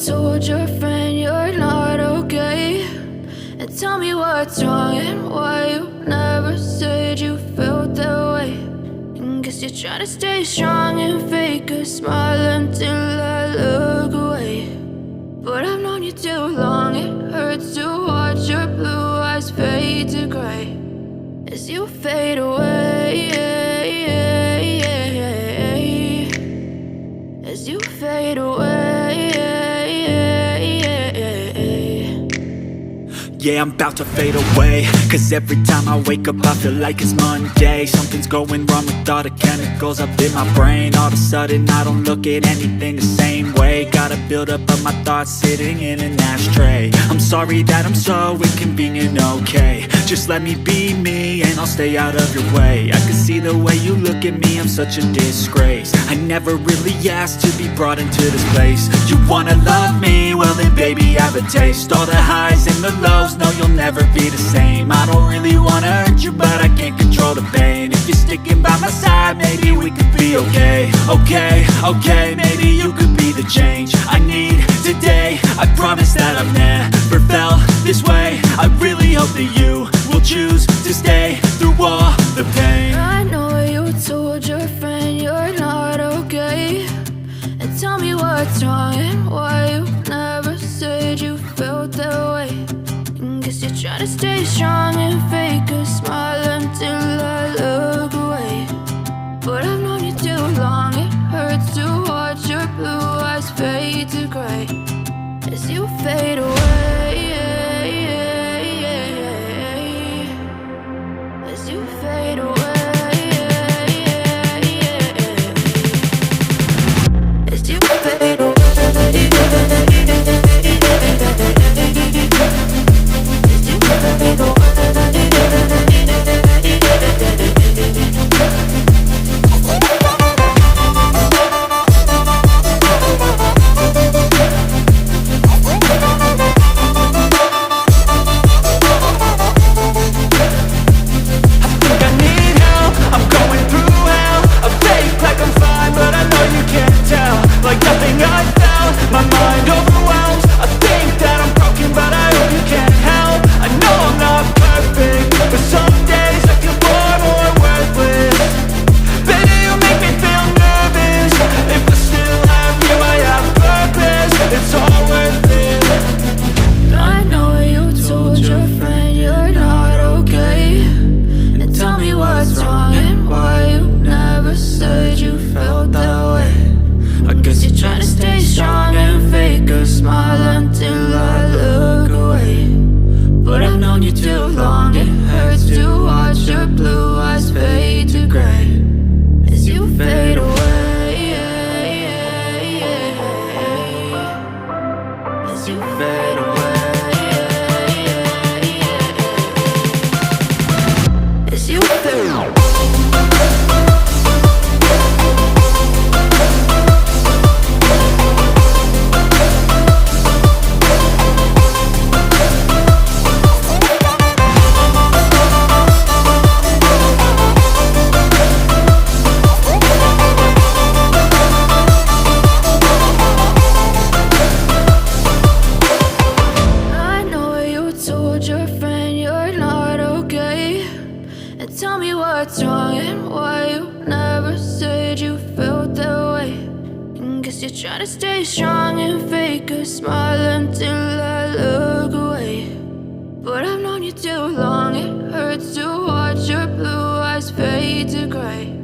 told your friend you're not okay? And tell me what's wrong and why you never said you felt that way. And guess you're trying to stay strong and fake a smile until I look away. But I've known you too long, it hurts to watch your blue eyes fade to gray as you fade away, as you fade away. Yeah, I'm about to fade away, cause every time I wake up I feel like it's Monday. Something's going wrong with all the chemicals up in my brain. All of a sudden I don't look at anything the same way. Got a buildup of my thoughts sitting in an ashtray. I'm sorry that I'm so inconvenient, okay? Just let me be me and I'll stay out of your way. I can see the way you look at me, I'm such a disgrace. I never really asked to be brought into this place. You wanna love me? Well then baby have a taste. All the highs and the lows, no you'll never be the same. I don't really wanna hurt you but I can't control the pain. If you're sticking by my side maybe we could be okay. Okay, maybe you could be the change I need today. I promise that I've never felt this way. I really hope that you will choose to stay through all the pain. I know you told your friend you're not okay. And tell me what's wrong and why you never said you felt that way. And guess you're trying to stay strong and fake a smile until I look away. But I've known you too long, it hurts to watch your blue eyes fade to gray as you fade away, as you fade away, as you fade away. Tell me what's wrong and why you never said you felt that way. And guess you're trying to stay strong and fake a smile until I look away. But I've known you too long, it hurts to watch your blue eyes fade to gray